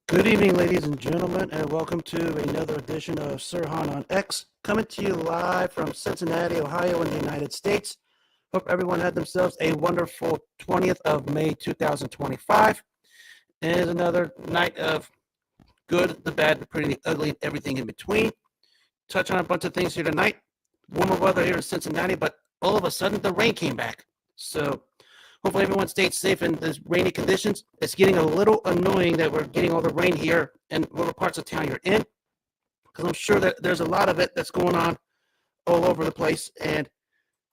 Good evening, ladies and gentlemen, and welcome to another edition of Sirhan on X, coming to you live from Cincinnati, Ohio, in the United States. Hope everyone had themselves a wonderful 20th of May 2025. It is another night of good, the bad, the pretty, the ugly, and everything in between. Touch on a bunch of things here tonight. Warmer weather here in Cincinnati, but all of a sudden the rain came back. So hopefully everyone stays safe in these rainy conditions. It's getting a little annoying that we're getting all the rain here in whatever parts of town you're in, because I'm sure that there's a lot of it that's going on all over the place, and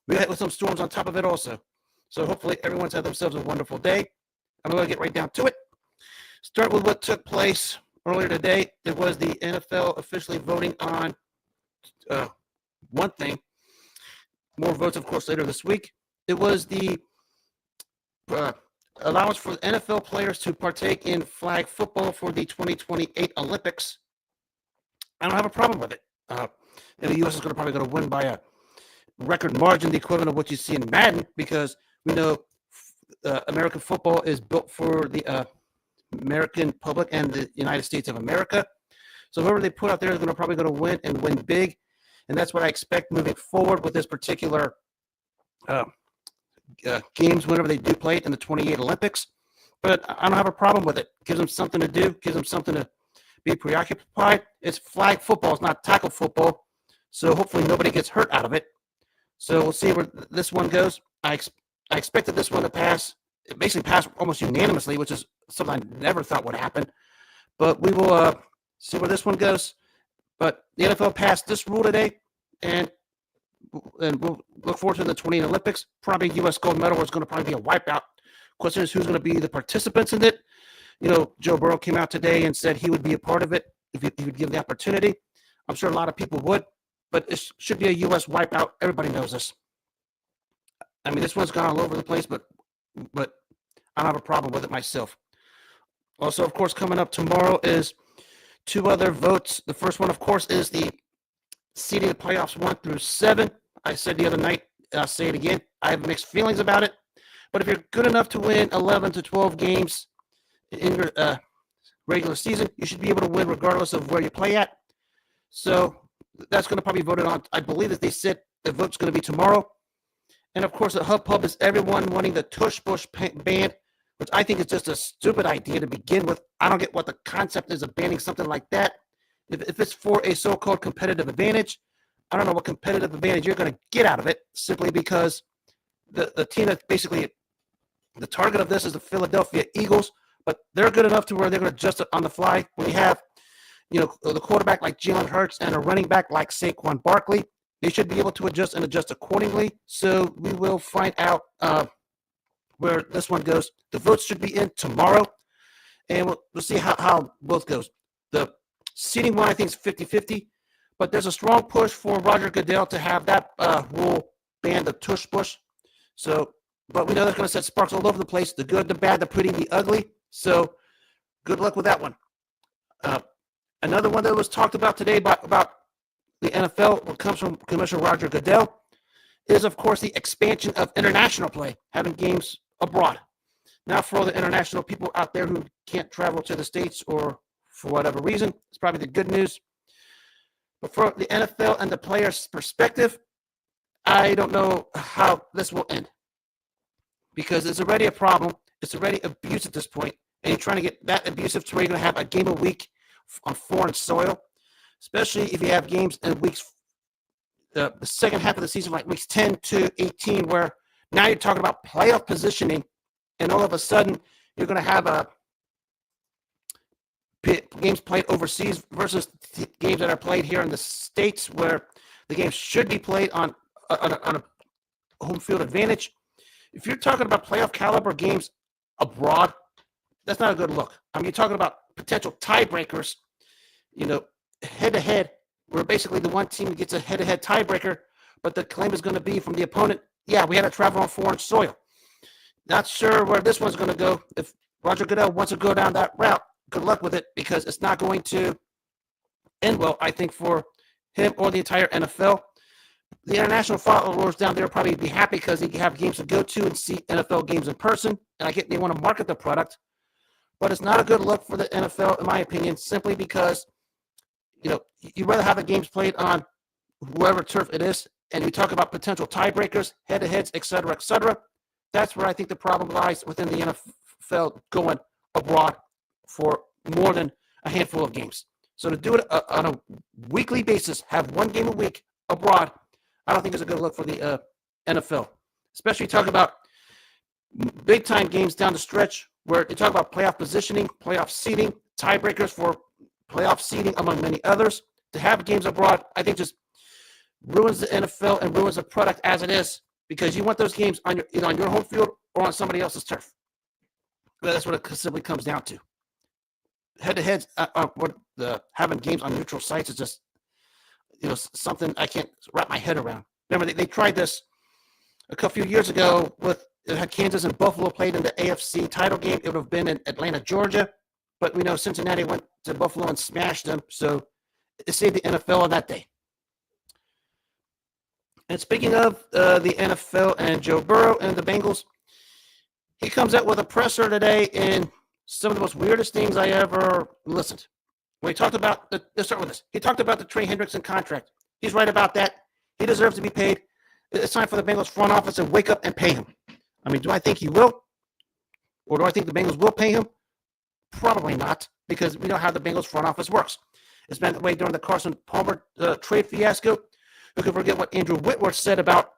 we had with some storms on top of it also. So hopefully everyone's had themselves a wonderful day. I'm going to get right down to it. Start with what took place earlier today. It was the NFL officially voting on one thing. More votes, of course, later this week. It was the allowance for NFL players to partake in flag football for the 2028 Olympics. I don't have a problem with it. And the U.S. is probably going to win by a record margin, the equivalent of what you see in Madden, because we know American football is built for the American public and the United States of America. So whoever they put out there is probably going to win and win big. And that's what I expect moving forward with this particular games whenever they do play it in the 28 Olympics. But I don't have a problem with it. Gives them something to do, gives them something to be preoccupied. It's flag football, it's not tackle football. So hopefully nobody gets hurt out of it. So we'll see where this one goes. I expected this one to pass. It basically passed almost unanimously, which is something I never thought would happen. But we will see where this one goes. But the NFL passed this rule today, and we'll look forward to the 20 Olympics. Probably U.S. gold medal is going to probably be a wipeout. Question is, who's going to be the participants in it? You know, Joe Burrow came out today and said he would be a part of it if he would give the opportunity. I'm sure a lot of people would, but it should be a U.S. wipeout. Everybody knows this. I mean, this one's gone all over the place, but I don't have a problem with it myself. Also, of course, coming up tomorrow is two other votes. The first one, of course, is the seeding the playoffs 1 through 7. I said the other night, I'll say it again, I have mixed feelings about it. But if you're good enough to win 11 to 12 games in your regular season, you should be able to win regardless of where you play at. So that's going to probably be voted on. I believe that they said the vote's going to be tomorrow. And of course, the HubPub is everyone wanting the tush push ban, which I think is just a stupid idea to begin with. I don't get what the concept is of banning something like that. If it's for a so-called competitive advantage, I don't know what competitive advantage you're going to get out of it, simply because the team that's basically the target of this is the Philadelphia Eagles, but they're good enough to where they're going to adjust it on the fly. When you have, you know, the quarterback like Jalen Hurts and a running back like Saquon Barkley, they should be able to adjust accordingly. So we will find out where this one goes. The votes should be in tomorrow, and we'll see how both goes. The seating one, I think, is 50-50, but there's a strong push for Roger Goodell to have that rule ban the tush push. So, but we know that's going to set sparks all over the place, the good, the bad, the pretty, the ugly. So good luck with that one. Another one that was talked about today about the NFL, what comes from Commissioner Roger Goodell, is, of course, the expansion of international play, having games abroad. Now, for all the international people out there who can't travel to the States or for whatever reason, it's probably the good news. But for the NFL and the players' perspective, I don't know how this will end, because it's already a problem. It's already abuse at this point, and you're trying to get that abusive to where you're going to have a game a week on foreign soil, especially if you have games in weeks, the second half of the season, like weeks 10 to 18, where now you're talking about playoff positioning, and all of a sudden you're going to have games played overseas versus games that are played here in the States, where the games should be played on a home field advantage. If you're talking about playoff caliber games abroad, that's not a good look. I mean, you're talking about potential tiebreakers. head-to-head, we're basically the one team that gets a head-to-head tiebreaker, but the claim is going to be from the opponent, yeah, we had to travel on foreign soil. Not sure where this one's going to go. If Roger Goodell wants to go down that route, good luck with it, because it's not going to end well, I think, for him or the entire NFL. The international followers down there will probably be happy because they have games to go to and see NFL games in person, and I get they want to market the product. But it's not a good look for the NFL, in my opinion, simply because, you'd rather have the games played on whoever turf it is, and you talk about potential tiebreakers, head-to-heads, et cetera, et cetera. That's where I think the problem lies within the NFL going abroad for more than a handful of games. So to do it on a weekly basis, have one game a week abroad, I don't think is a good look for the NFL. Especially talk about big-time games down the stretch where you talk about playoff positioning, playoff seeding, tiebreakers for playoff seeding, among many others. To have games abroad, I think just ruins the NFL and ruins the product as it is, because you want those games on either on your home field or on somebody else's turf. But that's what it simply comes down to. Head-to-heads, having games on neutral sites is just, something I can't wrap my head around. Remember, they tried this a few years ago with had Kansas and Buffalo played in the AFC title game. It would have been in Atlanta, Georgia, but we know Cincinnati went to Buffalo and smashed them, so it saved the NFL on that day. And speaking of the NFL and Joe Burrow and the Bengals, he comes out with a presser today in some of the most weirdest things I ever listened. When he talked about let's start with this. He talked about the Trey Hendrickson contract. He's right about that. He deserves to be paid. It's time for the Bengals front office to wake up and pay him. I mean, do I think he will? Or do I think the Bengals will pay him? Probably not, because we know how the Bengals front office works. It's been that way during the Carson Palmer trade fiasco. Who can forget what Andrew Whitworth said about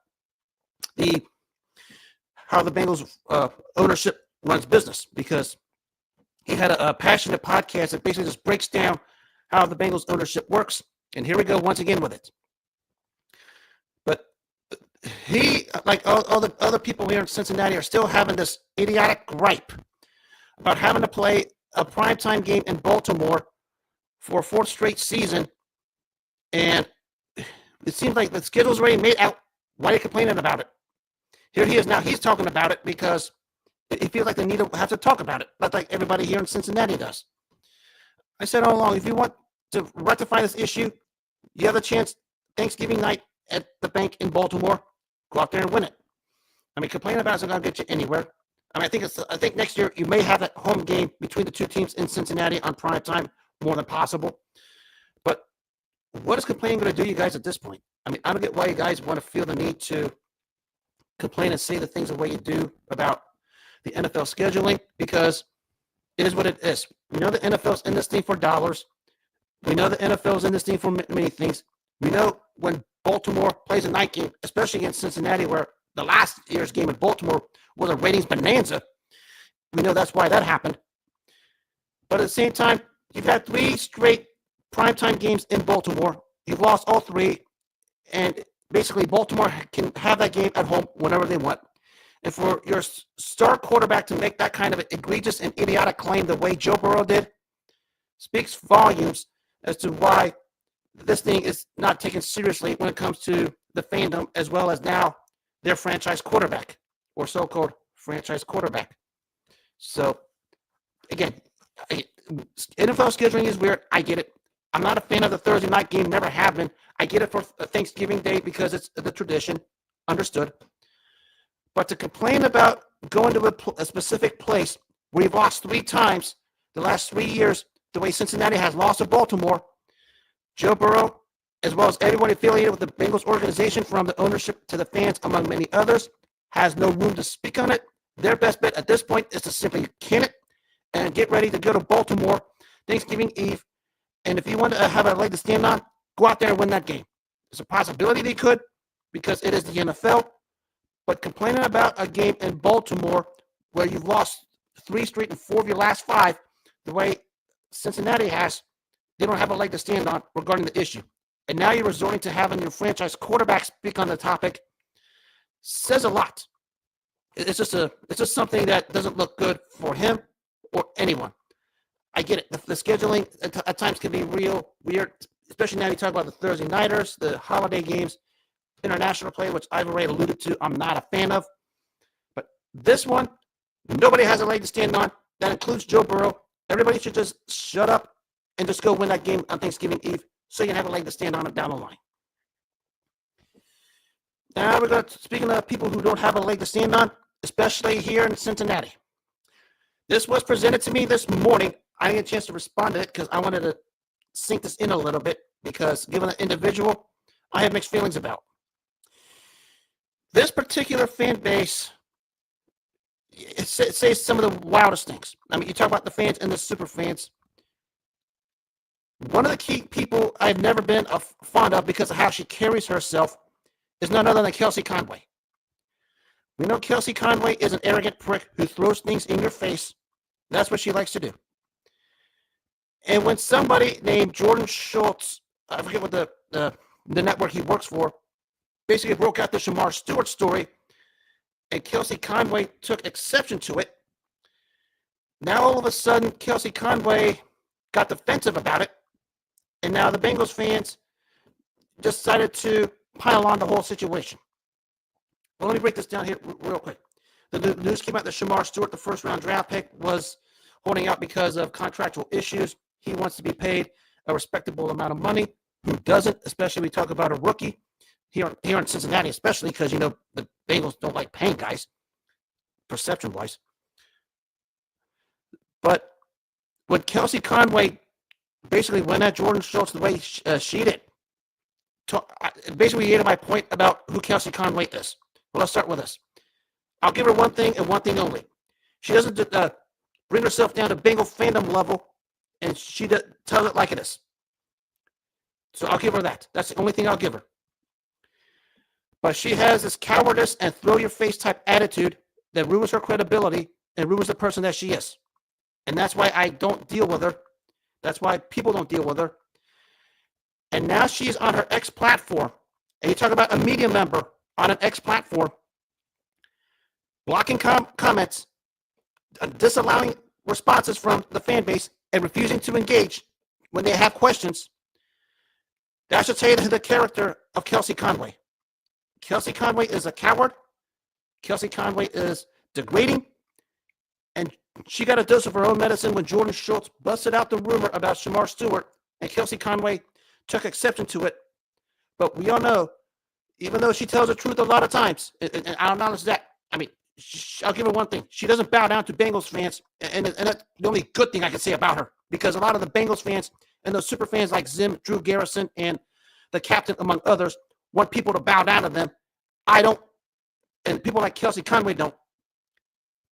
how the Bengals ownership runs business, because he had a passionate podcast that basically just breaks down how the Bengals ownership works. And here we go once again with it. But he, like all the other people here in Cincinnati, are still having this idiotic gripe about having to play a primetime game in Baltimore for a fourth straight season. And it seems like the schedule's already made out. Why are you complaining about it? Here he is now. He's talking about it because he feels like they need to have to talk about it, not like everybody here in Cincinnati does. I said all along, if you want to rectify this issue, you have a chance Thanksgiving night at the bank in Baltimore. Go out there and win it. I mean, complaining about it isn't going to get you anywhere. I mean, I think next year you may have that home game between the two teams in Cincinnati on prime time more than possible. But what is complaining going to do you guys at this point? I mean, I don't get why you guys want to feel the need to complain and say the things the way you do about the NFL scheduling, because it is what it is. We know the NFL's in this thing for dollars. We know the NFL's in this thing for many things. We know when Baltimore plays a night game, especially against Cincinnati, where the last year's game in Baltimore was a ratings bonanza. We know that's why that happened. But at the same time, you've had 3 straight primetime games in Baltimore. You've lost all 3, and basically Baltimore can have that game at home whenever they want. And for your star quarterback to make that kind of egregious and idiotic claim the way Joe Burrow did speaks volumes as to why this thing is not taken seriously when it comes to the fandom, as well as now their franchise quarterback, or so-called franchise quarterback. So, again, NFL scheduling is weird. I get it. I'm not a fan of the Thursday night game, never have been. I get it for Thanksgiving Day because it's the tradition. Understood. But to complain about going to a specific place where you've lost 3 times the last 3 years, the way Cincinnati has lost to Baltimore, Joe Burrow, as well as everyone affiliated with the Bengals organization, from the ownership to the fans, among many others, has no room to speak on it. Their best bet at this point is to simply can it and get ready to go to Baltimore Thanksgiving Eve. And if you want to have a leg to stand on, go out there and win that game. There's a possibility they could, because it is the NFL. But complaining about a game in Baltimore where you've lost 3 straight and 4 of your last 5, the way Cincinnati has, they don't have a leg to stand on regarding the issue. And now you're resorting to having your franchise quarterback speak on the topic. Says a lot. It's just something that doesn't look good for him or anyone. I get it. The scheduling at times can be real weird, especially now you talk about the Thursday nighters, the holiday games, international play, which I've already alluded to. I'm not a fan of. But this one, nobody has a leg to stand on. That includes Joe Burrow. Everybody should just shut up and just go win that game on Thanksgiving Eve so you can have a leg to stand on it down the line. Now we're going to, speaking of people who don't have a leg to stand on, especially here in Cincinnati. This was presented to me this morning. I didn't get a chance to respond to it because I wanted to sink this in a little bit because given the individual, I have mixed feelings about. This particular fan base, it says some of the wildest things. I mean, you talk about the fans and the super fans. One of the key people I've never been fond of because of how she carries herself is none other than Kelsey Conway. We know Kelsey Conway is an arrogant prick who throws things in your face. That's what she likes to do. And when somebody named Jordan Schultz, I forget what the network he works for, basically broke out the Shamar Stewart story, and Kelsey Conway took exception to it, now all of a sudden Kelsey Conway got defensive about it, and now the Bengals fans decided to pile on the whole situation. Well, let me break this down here real quick. The news came out that Shamar Stewart, the first-round draft pick, was holding out because of contractual issues. He wants to be paid a respectable amount of money. Who doesn't, especially when we talk about a rookie here in Cincinnati, especially because, the Bengals don't like paying guys, perception-wise. But when Kelsey Conway basically went at Jordan Schultz the way she did, basically hated my point about who Kelsey Conway is. Well, let's start with this. I'll give her one thing and one thing only. She doesn't bring herself down to Bengal fandom level, and she tells it like it is. So I'll give her that. That's the only thing I'll give her. But she has this cowardice and throw-your-face type attitude that ruins her credibility and ruins the person that she is. And that's why I don't deal with her. That's why people don't deal with her. And now she's on her X platform. And you talk about a media member on an X platform, blocking comments, disallowing responses from the fan base, and refusing to engage when they have questions. That should tell you the character of Kelsey Conway. Kelsey Conway is a coward. Kelsey Conway is degrading. And she got a dose of her own medicine when Jordan Schultz busted out the rumor about Shamar Stewart, and Kelsey Conway took exception to it. But we all know, even though she tells the truth a lot of times, and I'll acknowledge that, I'll give her one thing. She doesn't bow down to Bengals fans, and that's the only good thing I can say about her, because a lot of the Bengals fans and those super fans like Zim, Drew Garrison, and the captain, among others, want people to bow down to them. I don't, and people like Kelsey Conway don't.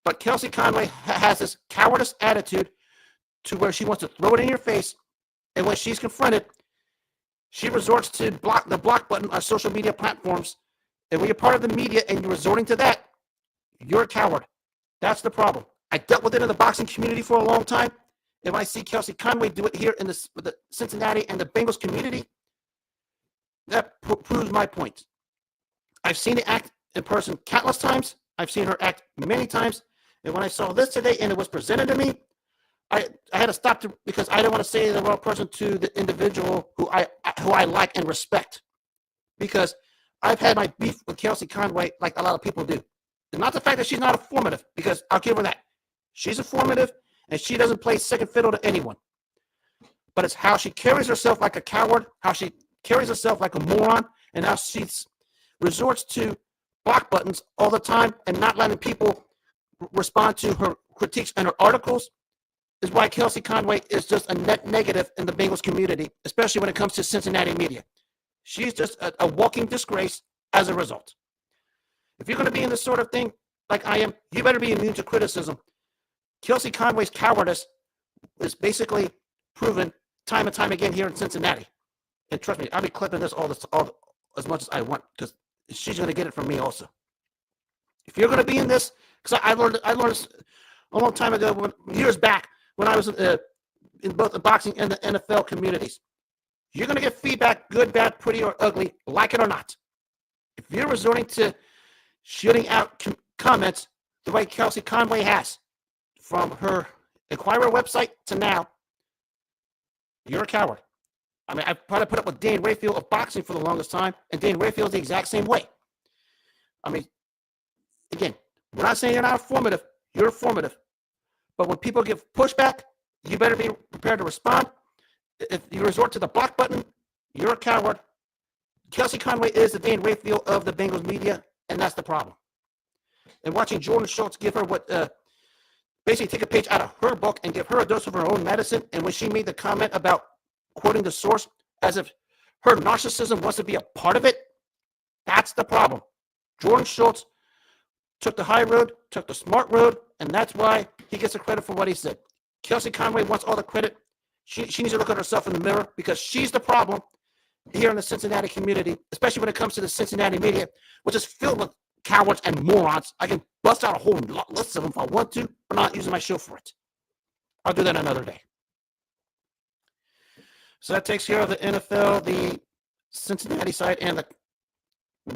But Kelsey Conway has this cowardice attitude to where she wants to throw it in your face, and when she's confronted, she resorts to the block button on social media platforms. And when you're part of the media and you're resorting to that, you're a coward. That's the problem. I dealt with it in the boxing community for a long time. And when I see Kelsey Conway do it here in the Cincinnati and the Bengals community, that proves my point. I've seen it act in person countless times. I've seen her act many times. And when I saw this today and it was presented to me, I had to stop because I didn't want to say the wrong person to the individual who I like and respect. Because I've had my beef with Kelsey Conway like a lot of people do. And not the fact that she's not informative, because I'll give her that. She's informative, and she doesn't play second fiddle to anyone. But it's how she carries herself like a coward, how she carries herself like a moron, and how she resorts to block buttons all the time and not letting people respond to her critiques and her articles is why Kelsey Conway is just a net negative in the Bengals community, especially when it comes to Cincinnati media. She's just a walking disgrace as a result. If you're going to be in this sort of thing like I am, you better be immune to criticism. Kelsey Conway's cowardice is basically proven time and time again here in Cincinnati. And trust me, I'll be clipping this all as much as I want, because she's going to get it from me also. If you're going to be in this, because I learned this a long time ago, years back, when I was in both the boxing and the NFL communities. You're going to get feedback, good, bad, pretty, or ugly, like it or not. If you're resorting to shooting out comments the way Kelsey Conway has, from her Inquirer website to now, you're a coward. I mean, I've probably put up with Dan Rayfield of boxing for the longest time, and Dan Rayfield's the exact same way. I mean, again, we're not saying you're not informative. You're informative. But when people give pushback, you better be prepared to respond. If you resort to the block button, you're a coward. Kelsey Conway is the Dan Rayfield of the Bengals media, and that's the problem. And watching Jordan Schultz give her what basically take a page out of her book and give her a dose of her own medicine, and when she made the comment about quoting the source as if her narcissism wants to be a part of it, that's the problem. Jordan Schultz took the high road, took the smart road, and that's why he gets the credit for what he said. Kelsey Conway wants all the credit. She needs to look at herself in the mirror because she's the problem here in the Cincinnati community, especially when it comes to the Cincinnati media, which is filled with cowards and morons. I can bust out a whole list of them if I want to, but not using my show for it. I'll do that another day. So that takes care of the NFL, the Cincinnati side, and the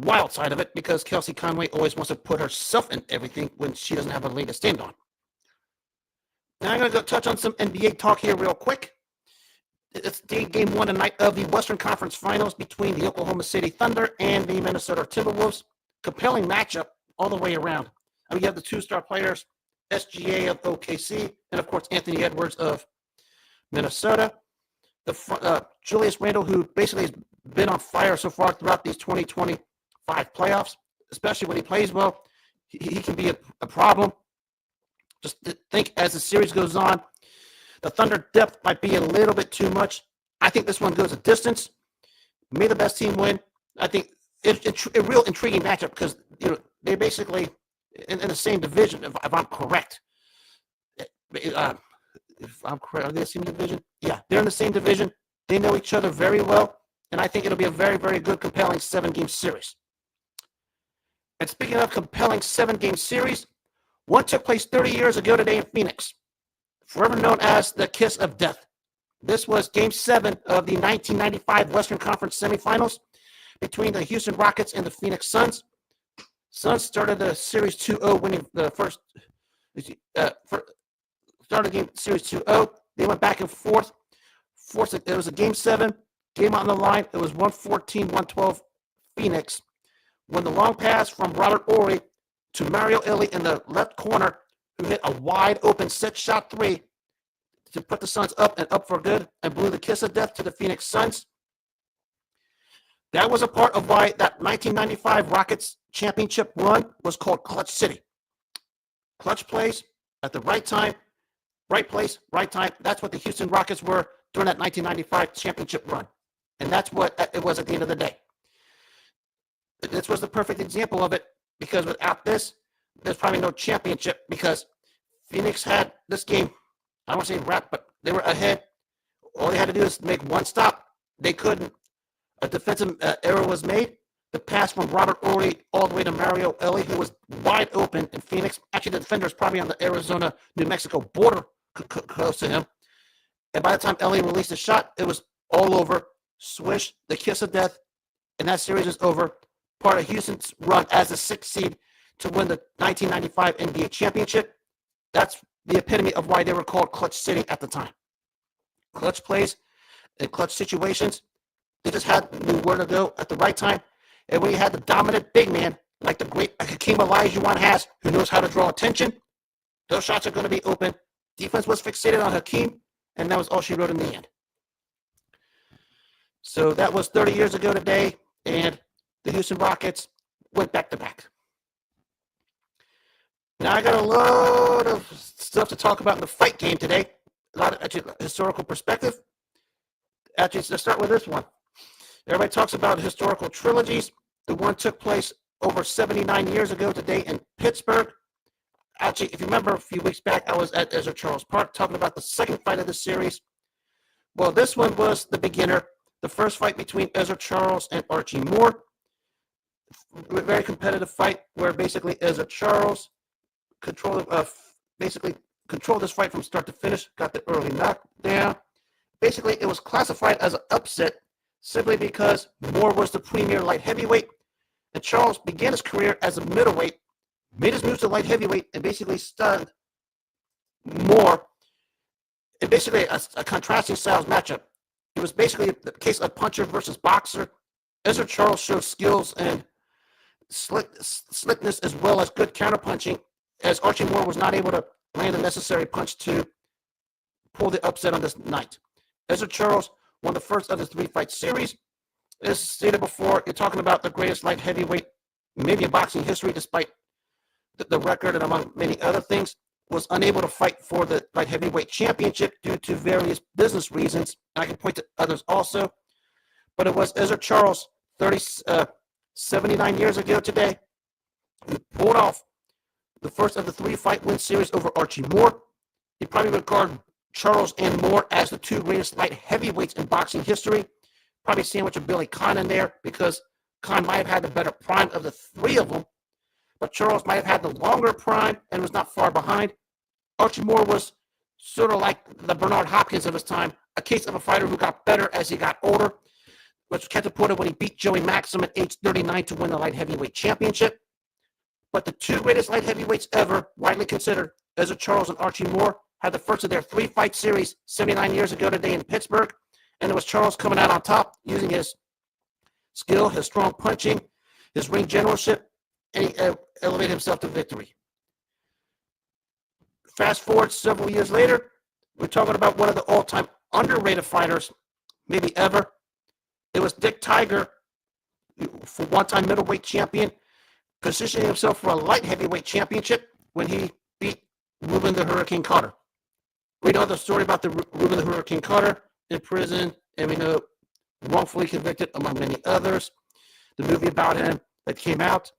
wild side of it, because Kelsey Conway always wants to put herself in everything when she doesn't have a leg to stand on. Now I'm going to go touch on some NBA talk here real quick. It's game one tonight of the Western Conference Finals between the Oklahoma City Thunder and the Minnesota Timberwolves. Compelling matchup all the way around. I mean, you have the two-star players, SGA of OKC, and of course Anthony Edwards of Minnesota. Julius Randle, who basically has been on fire so far throughout these 2025 playoffs, especially when he plays well, he can be a problem. Just think as the series goes on, the Thunder depth might be a little bit too much. I think this one goes a distance. May the best team win. I think it's a real intriguing matchup because they're basically in the same division, if I'm correct. If I'm correct, are they the same division? Yeah, they're in the same division. They know each other very well, and I think it'll be a very, very good, compelling 7-game series. And speaking of compelling 7-game series, one took place 30 years ago today in Phoenix, forever known as the Kiss of Death. This was Game 7 of the 1995 Western Conference Semifinals between the Houston Rockets and the Phoenix Suns. Suns started the series 2-0, winning the started game series 2-0. They went back and forth. It was a Game 7, game on the line. It was 114-112 Phoenix. When the long pass from Robert Horry to Mario Elie in the left corner, who hit a wide open set shot three to put the Suns up and up for good and blew the kiss of death to the Phoenix Suns. That was a part of why that 1995 Rockets championship run was called Clutch City. Clutch plays at the right time, right place, right time. That's what the Houston Rockets were during that 1995 championship run. And that's what it was at the end of the day. This was the perfect example of it, because without this, there's probably no championship, because Phoenix had this game, I don't want to say wrapped, but they were ahead. All they had to do is make one stop. They couldn't. A defensive error was made. The pass from Robert Horry all the way to Mario Elie, who was wide open in Phoenix. Actually, the defender is probably on the Arizona-New Mexico border, close to him. And by the time Elie released the shot, it was all over. Swish, the kiss of death, and that series is over. Part of Houston's run as the 6th seed to win the 1995 NBA championship. That's the epitome of why they were called Clutch City at the time. Clutch plays in clutch situations. They just knew where to go at the right time. And when you had the dominant big man, like the great Hakeem Olajuwon has, who knows how to draw attention, those shots are going to be open. Defense was fixated on Hakeem, and that was all she wrote in the end. So that was 30 years ago today, and the Houston Rockets went back-to-back. Now I got a lot of stuff to talk about in the fight game today. A lot of historical perspective. Actually, let's start with this one. Everybody talks about historical trilogies. The one took place over 79 years ago today in Pittsburgh. Actually, if you remember a few weeks back, I was at Ezzard Charles Park talking about the second fight of the series. Well, this one was the beginner. The first fight between Ezzard Charles and Archie Moore. A very competitive fight where basically Ezzard Charles controlled this fight from start to finish, got the early knockdown. Basically, it was classified as an upset simply because Moore was the premier light heavyweight, and Charles began his career as a middleweight, made his move to light heavyweight, and basically stunned Moore It basically a contrasting styles matchup. It was basically the case of puncher versus boxer. Ezzard Charles showed skills and slickness as well as good counterpunching, as Archie Moore was not able to land the necessary punch to pull the upset on this night. Ezzard Charles won the first of the 3-fight series. As stated before, you're talking about the greatest light heavyweight, maybe in boxing history, despite the record and among many other things, was unable to fight for the light heavyweight championship due to various business reasons. And I can point to others also. But it was Ezzard Charles, 79 years ago today, who pulled off the first of the 3-fight win series over Archie Moore. He probably regarded Charles and Moore as the 2 greatest light heavyweights in boxing history. Probably sandwich a Billy Conn in there because Conn might have had the better prime of the 3 of them, but Charles might have had the longer prime and was not far behind. Archie Moore was sort of like the Bernard Hopkins of his time, a case of a fighter who got better as he got older, which catapulted when he beat Joey Maxim at age 39 to win the light heavyweight championship. But the 2 greatest light heavyweights ever, widely considered, Ezzard Charles and Archie Moore, had the first of their 3-fight series 79 years ago today in Pittsburgh. And it was Charles coming out on top using his skill, his strong punching, his ring generalship, and he elevated himself to victory. Fast forward several years later, we're talking about one of the all-time underrated fighters, maybe ever. It was Dick Tiger, for one-time middleweight champion, positioning himself for a light heavyweight championship when he beat Rubin the Hurricane Carter. We know the story about the Rubin the Hurricane Carter in prison, and we know wrongfully convicted, among many others. The movie about him that came out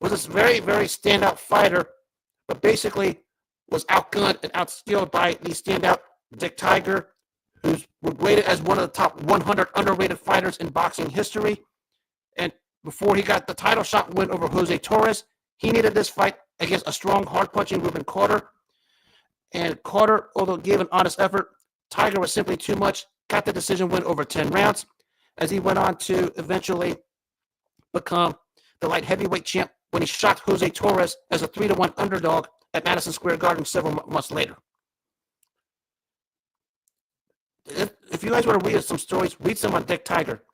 was this very, very standout fighter, but basically was outgunned and outskilled by the standout Dick Tiger, who's rated as one of the top 100 underrated fighters in boxing history. And before he got the title shot win over Jose Torres, he needed this fight against a strong, hard-punching Rubin Carter. And Carter, although gave an honest effort, Tiger was simply too much, got the decision win over 10 rounds, as he went on to eventually become the light heavyweight champ when he shocked Jose Torres as a 3-1 underdog at Madison Square Garden several months later. If you guys want to read some stories, read some on Dick Tiger.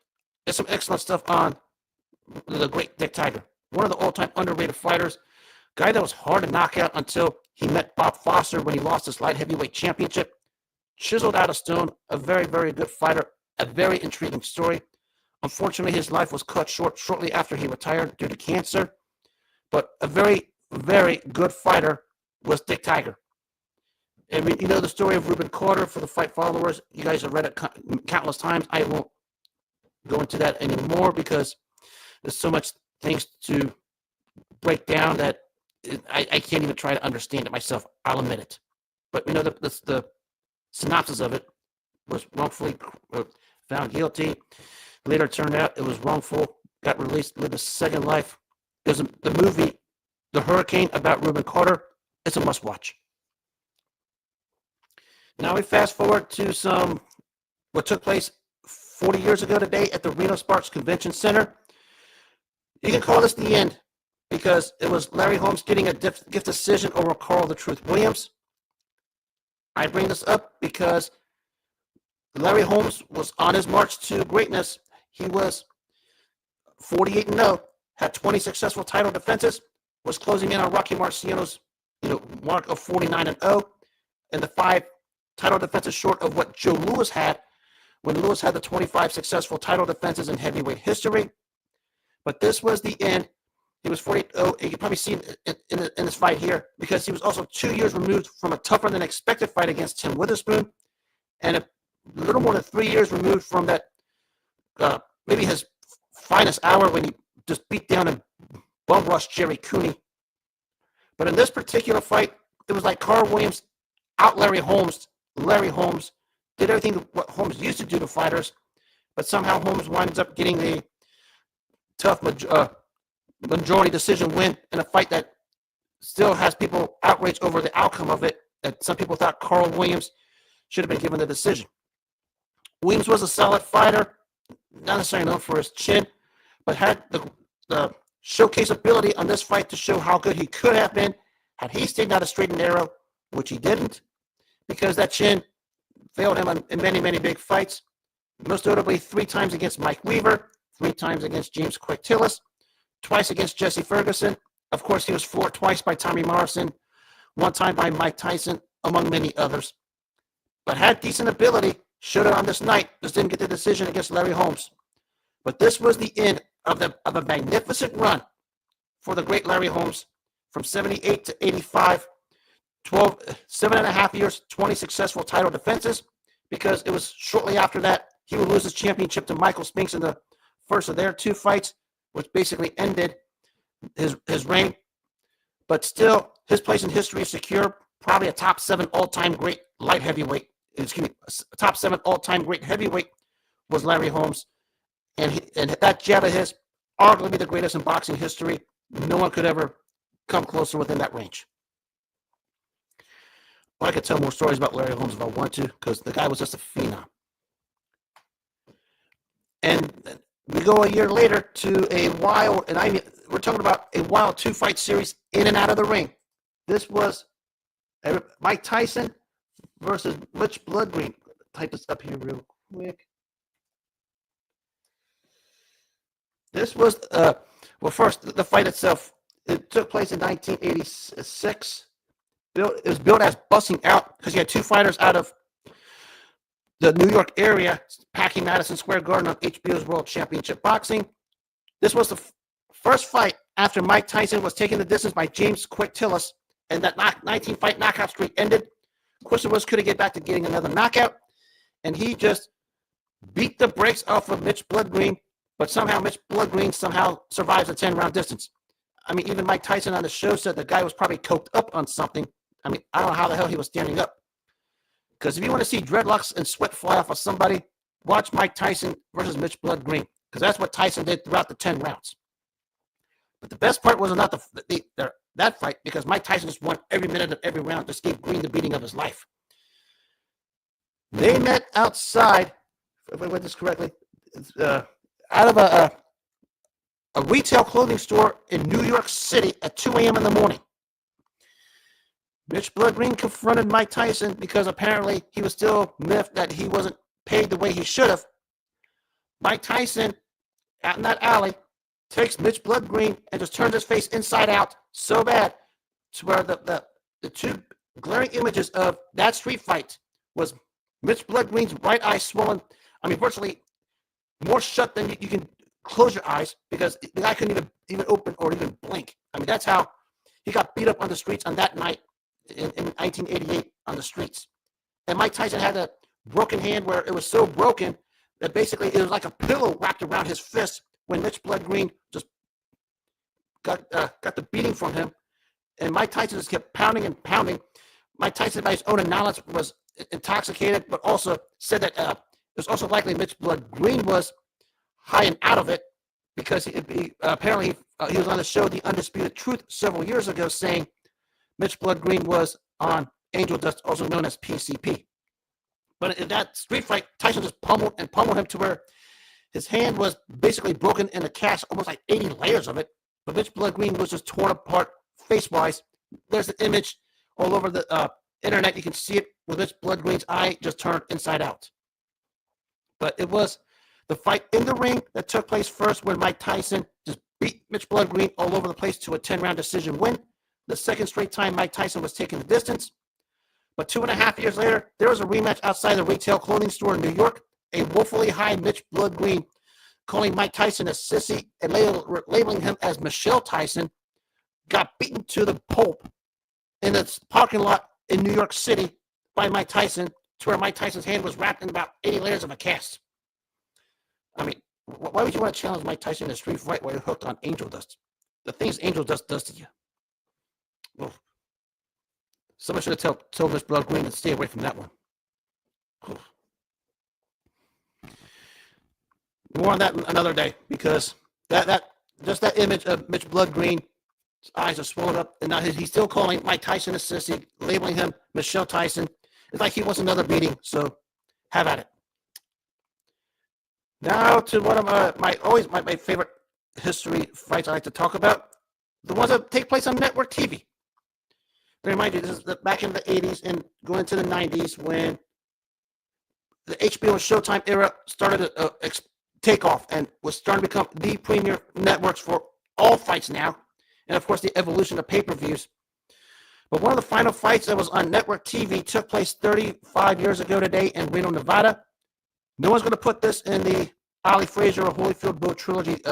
There's some excellent stuff on the great Dick Tiger. One of the all-time underrated fighters. Guy that was hard to knock out until he met Bob Foster when he lost his light heavyweight championship. Chiseled out of stone, a very, very good fighter, a very intriguing story. Unfortunately, his life was cut short shortly after he retired due to cancer. But a very, very good fighter was Dick Tiger. And you know the story of Rubin Carter for the fight followers. You guys have read it countless times. I won't go into that anymore because there's so much things to break down that I can't even try to understand it myself. I'll admit it. But you know the synopsis of it was wrongfully found guilty. Later turned out it was wrongful. Got released, lived a second life. There's the movie The Hurricane about Rubin Carter. It's a must-watch. Now we fast forward to what took place 40 years ago today at the Reno Sparks Convention Center. You can call this the end because it was Larry Holmes getting a gift decision over Carl the Truth Williams. I bring this up because Larry Holmes was on his march to greatness. He was 48-0, had 20 successful title defenses, was closing in on Rocky Marciano's mark of 49-0, and the 5 title defenses short of what Joe Louis had when Louis had the 25 successful title defenses in heavyweight history. But this was the end. He was 48-0. You can probably see it in this fight here because he was also 2 years removed from a tougher than expected fight against Tim Witherspoon, and a little more than 3 years removed from that maybe his finest hour when he just beat down and bum rushed Jerry Cooney. But in this particular fight, it was like Carl Williams out Larry Holmes. Larry Holmes did everything what Holmes used to do to fighters, but somehow Holmes winds up getting the tough majority decision win in a fight that still has people outraged over the outcome of it. That some people thought Carl Williams should have been given the decision. Williams was a solid fighter, not necessarily known for his chin, but had the showcase ability on this fight to show how good he could have been had he stayed out a straight and narrow, which he didn't, because that chin failed him in many, many big fights, most notably 3 times against Mike Weaver, 3 times against James Quick Tillis, twice against Jesse Ferguson. Of course, he was floored twice by Tommy Morrison, 1 time by Mike Tyson, among many others. But had decent ability, showed it on this night, just didn't get the decision against Larry Holmes. But this was the end of a magnificent run for the great Larry Holmes from 78 to 85, 7.5 years, 20 successful title defenses, because it was shortly after that he would lose his championship to Michael Spinks in the first of their 2 fights, which basically ended his reign. But still, his place in history is secure. Probably a top 7 all-time great light heavyweight. Excuse me, a top 7 all-time great heavyweight was Larry Holmes. And that jab of his, arguably the greatest in boxing history. No one could ever come closer within that range. Well, I could tell more stories about Larry Holmes if I want to, because the guy was just a phenom. And we go a year later to a wild, and we're talking about a wild 2-fight series in and out of the ring. This was Mike Tyson versus Mitch Bloodgreen. Type this up here real quick. This was, first, the fight itself, it took place in 1986. It was built as busting out because you had 2 fighters out of the New York area packing Madison Square Garden on HBO's World Championship Boxing. This was the first fight after Mike Tyson was taken the distance by James Quick Tillis, and that 19-fight knockout streak ended. Question was, could he get back to getting another knockout? And he just beat the brakes off of Mitch Bloodgreen, but somehow Mitch Bloodgreen survives a 10-round distance. I mean, even Mike Tyson on the show said the guy was probably coked up on something. I mean, I don't know how the hell he was standing up. Because if you want to see dreadlocks and sweat fly off of somebody, watch Mike Tyson versus Mitch Bloodgreen, because that's what Tyson did throughout the 10 rounds. But the best part was not that fight, because Mike Tyson just won every minute of every round, just gave Green the beating of his life. They met outside, if I read this correctly, out of a retail clothing store in New York City at 2 a.m. in the morning. Mitch Bloodgreen confronted Mike Tyson because apparently he was still miffed that he wasn't paid the way he should have. Mike Tyson, out in that alley, takes Mitch Bloodgreen and just turns his face inside out so bad to where the 2 glaring images of that street fight was Mitch Bloodgreen's right eye swollen. I mean, virtually more shut than you can close your eyes, because the guy couldn't even open or even blink. I mean, that's how he got beat up on the streets on that night in 1988 on the streets. And Mike Tyson had a broken hand where it was so broken that basically it was like a pillow wrapped around his fist when Mitch Bloodgreen just got the beating from him. And Mike Tyson just kept pounding and pounding. Mike Tyson, by his own knowledge, was intoxicated, but also said that it was also likely Mitch Bloodgreen was high and out of it, because apparently he was on the show The Undisputed Truth several years ago saying Mitch Bloodgreen was on angel dust, also known as PCP. But in that street fight, Tyson just pummeled him to where his hand was basically broken in a cast, almost like 80 layers of it. But Mitch Bloodgreen was just torn apart face-wise. There's an image all over the internet. You can see it with Mitch Bloodgreen's eye just turned inside out. But it was the fight in the ring that took place first when Mike Tyson just beat Mitch Bloodgreen all over the place to a 10-round decision win. The second straight time Mike Tyson was taking the distance. But 2.5 years later, there was a rematch outside the retail clothing store in New York. A woefully high Mitch Bloodgreen, calling Mike Tyson a sissy and labeling him as Michelle Tyson, got beaten to the pulp in the parking lot in New York City by Mike Tyson, to where Mike Tyson's hand was wrapped in about 80 layers of a cast. I mean, why would you want to challenge Mike Tyson in a street fight while you're hooked on angel dust? The things angel dust does to you. Well, someone should have told Mitch Bloodgreen to stay away from that one. More on that another day, because that image of Mitch Bloodgreen, his eyes are swollen up, and now he's still calling Mike Tyson a sissy, labeling him Michelle Tyson. It's like he wants another beating, so have at it. Now to one of my favorite history fights I like to talk about, the ones that take place on network TV. I remind you, this is back in the 80s and going into the 90s when the HBO and Showtime era started to take off and was starting to become the premier networks for all fights now. And, of course, the evolution of pay-per-views. But one of the final fights that was on network TV took place 35 years ago today in Reno, Nevada. No one's going to put this in the Ali Frazier or Holyfield Boat trilogy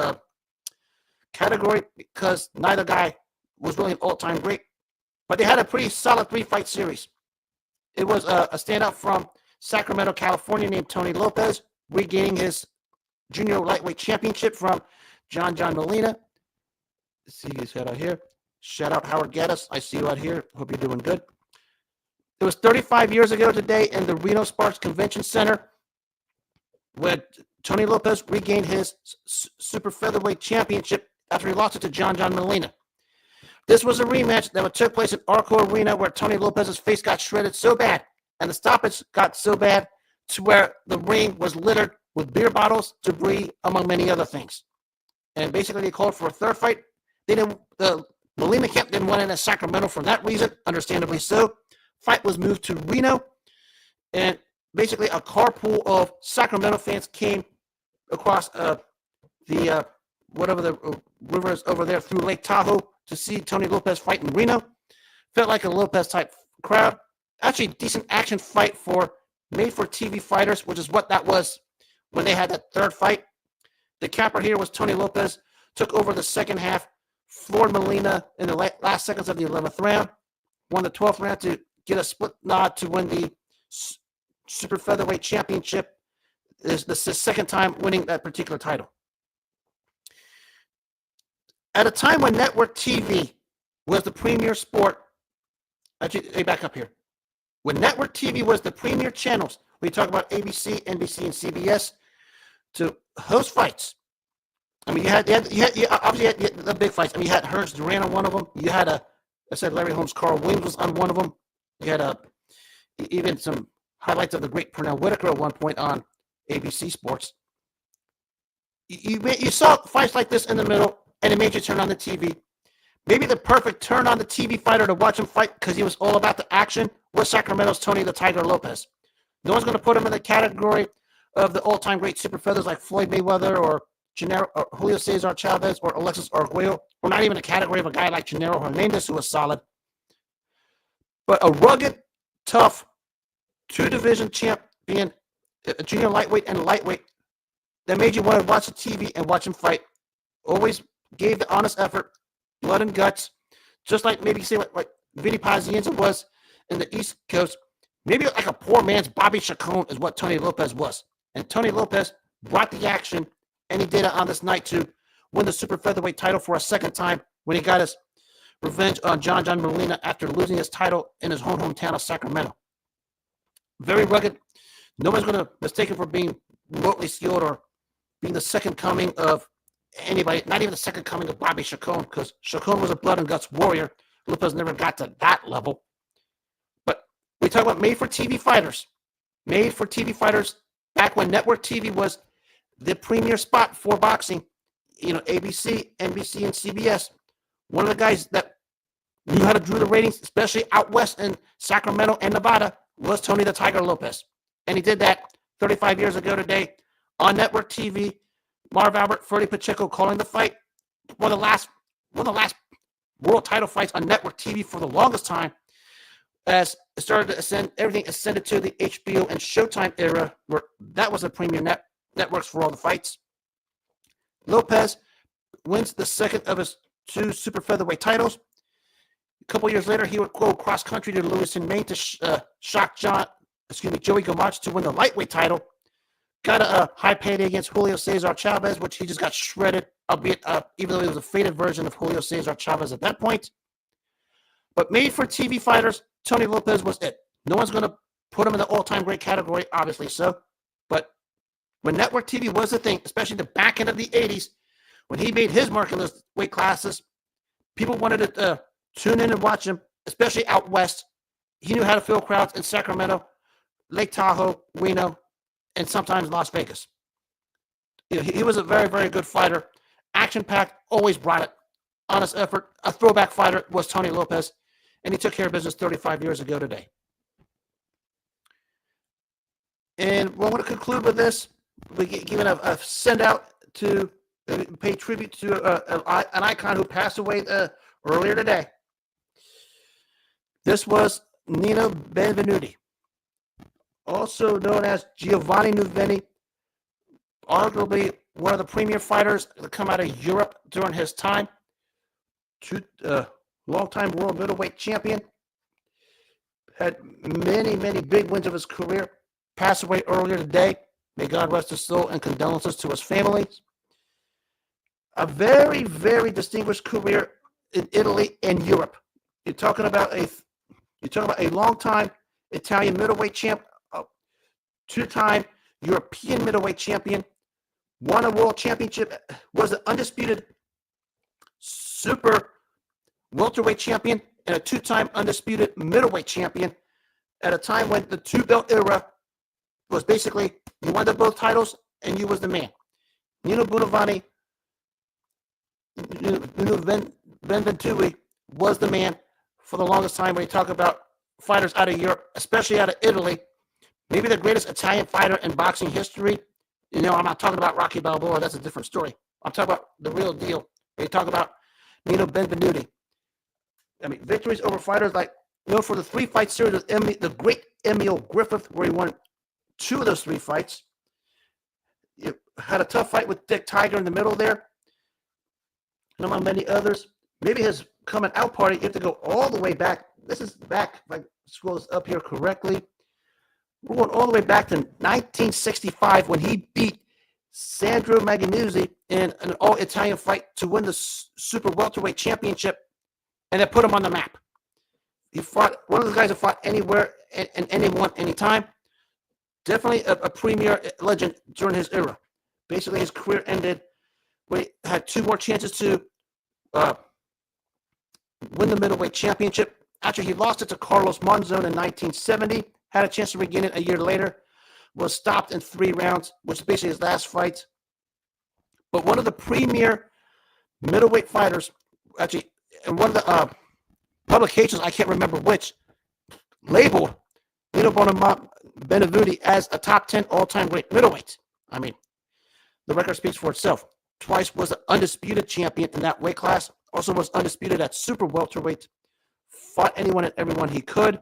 category because neither guy was really an all-time great. But they had a pretty solid 3-fight series. It was a standout from Sacramento, California, named Tony Lopez'z, regaining his junior lightweight championship from John-John Molina. Let's see his head out here. Shout out Howard Gaddis. I see you out here. Hope you're doing good. It was 35 years ago today in the Reno Sparks Convention Center where Tony Lopez'z regained his super featherweight championship after he lost it to John-John Molina. This was a rematch that took place in Arco Arena where Tony Lopez's face got shredded so bad and the stoppage got so bad to where the ring was littered with beer bottles, debris, among many other things. And basically they called for a third fight. The Molina camp didn't want it in Sacramento for that reason, understandably so. Fight was moved to Reno, and basically a carpool of Sacramento fans came across whatever the river is over there through Lake Tahoe to see Tony Lopez'z fight in Reno. Felt like a Lopez'z type crowd. Actually, decent action fight for made-for-TV fighters, which is what that was when they had that third fight. The capper here was Tony Lopez'z, took over the second half, floored Molina in the last seconds of the 11th round, won the 12th round to get a split nod to win the super featherweight championship. This is the second time winning that particular title. At a time when network TV was the premier sport, actually, back up here. When network TV was the premier channels, we talk about ABC, NBC, and CBS to host fights. I mean, you had the big fights. I mean, you had Hearns Duran on one of them. You had Larry Holmes, Carl Williams was on one of them. You had even some highlights of the great Pernell Whitaker at one point on ABC Sports. You saw fights like this in the middle, and it made you turn on the TV. Maybe the perfect turn on the TV fighter to watch him fight because he was all about the action was Sacramento's Tony the Tiger Lopez'z. No one's going to put him in the category of the all-time great super feathers like Floyd Mayweather or Julio Cesar Chavez or Alexis Arguello, or not even a category of a guy like Gennaro Hernandez who was solid. But a rugged, tough, two-division champion, a junior lightweight and lightweight, that made you want to watch the TV and watch him fight. Always gave the honest effort, blood and guts, just like maybe say what Vinny Pazienza was in the East Coast. Maybe like a poor man's Bobby Chacon is what Tony Lopez'z was. And Tony Lopez'z brought the action, and he did it on this night to win the super featherweight title for a second time when he got his revenge on John-John Molina after losing his title in his hometown of Sacramento. Very rugged. Nobody's going to mistake him for being remotely skilled or being the second coming of anybody, not even the second coming of Bobby Chacon, because Chacon was a blood and guts warrior. Lopez'z never got to that level. But we talk about made-for-TV fighters. Made-for-TV fighters back when network TV was the premier spot for boxing. ABC, NBC, and CBS. One of the guys that knew how to drew the ratings, especially out west in Sacramento and Nevada, was Tony the Tiger Lopez'z. And he did that 35 years ago today on network TV. Marv Albert, Ferdy Pacheco calling the fight. One of the last world title fights on network TV for the longest time, as it started to ascend. Everything ascended to the HBO and Showtime era, where that was the premier networks for all the fights. Lopez'z wins the second of his 2 super featherweight titles. A couple years later, he would go cross country to Lewiston, Maine to shock Joey Gomach to win the lightweight title. Got a high payday against Julio Cesar Chavez, which he just got shredded, albeit even though he was a faded version of Julio Cesar Chavez at that point. But made for TV fighters, Tony Lopez'z was it. No one's going to put him in the all-time great category, obviously so. But when network TV was the thing, especially the back end of the 80s, when he made his mark in those weight classes, people wanted to tune in and watch him, especially out west. He knew how to fill crowds in Sacramento, Lake Tahoe, Reno, and sometimes Las Vegas. He was a very, very good fighter. Action-packed, always brought it. Honest effort. A throwback fighter was Tony Lopez'z, and he took care of business 35 years ago today. And we're going to conclude with this. We're giving a send out to pay tribute to an icon who passed away earlier today. This was Nino Benvenuti, also known as Giovanni Nuveni, arguably one of the premier fighters that come out of Europe during his time. Long-time world middleweight champion. Had many, many big wins of his career. Passed away earlier today. May God rest his soul, and condolences to his family. A very, very distinguished career in Italy and Europe. You're talking about a long-time Italian middleweight champ, two-time European middleweight champion, won a world championship, was an undisputed super welterweight champion, and a two-time undisputed middleweight champion at a time when the two-belt era was basically you won both titles and you was the man. Nino Benvenuti was the man for the longest time when you talk about fighters out of Europe, especially out of Italy. Maybe the greatest Italian fighter in boxing history. I'm not talking about Rocky Balboa. That's a different story. I'm talking about the real deal. When you talk about Nino Benvenuti. Victories over fighters like, for the 3-fight series with the great Emil Griffith, where he won 2 of those 3 fights. You had a tough fight with Dick Tiger in the middle there. And among many others. Maybe his coming out party, you have to go all the way back. This is back, if I scroll this up here correctly. We're going all the way back to 1965 when he beat Sandro Magnuzzi in an all-Italian fight to win the super welterweight championship, and that put him on the map. He fought one of the guys that fought anywhere and anyone, anytime. Definitely a premier legend during his era. Basically, his career ended when he had 2 more chances to win the middleweight championship. Actually, he lost it to Carlos Monzon in 1970. Had a chance to regain it a year later. Was stopped in 3 rounds, which is basically his last fight. But one of the premier middleweight fighters, actually, in one of the publications, I can't remember which, labeled Nino Benvenuti as a top 10 all-time great middleweight. The record speaks for itself. Twice was an undisputed champion in that weight class. Also was undisputed at super welterweight. Fought anyone and everyone he could.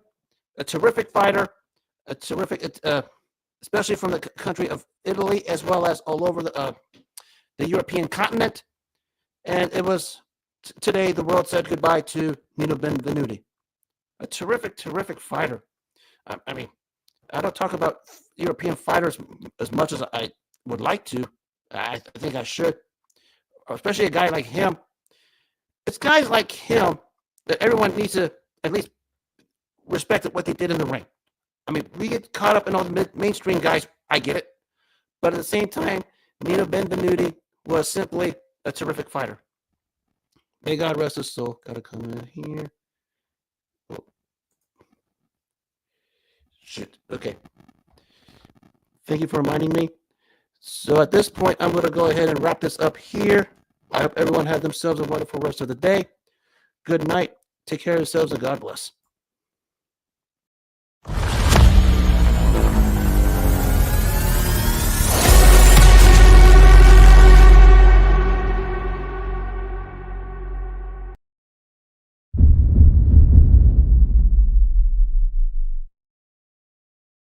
A terrific fighter. A terrific, especially from the country of Italy, as well as all over the European continent. And it was today the world said goodbye to Nino Benvenuti. A terrific, terrific fighter. I don't talk about European fighters as much as I would like to. I think I should, especially a guy like him. It's guys like him that everyone needs to at least respect what they did in the ring. We get caught up in all the mainstream guys. I get it. But at the same time, Nino Benvenuti was simply a terrific fighter. May God rest his soul. Got to come in here. Oh. Shit. Okay. Thank you for reminding me. So at this point, I'm going to go ahead and wrap this up here. I hope everyone had themselves a wonderful rest of the day. Good night. Take care of yourselves, and God bless.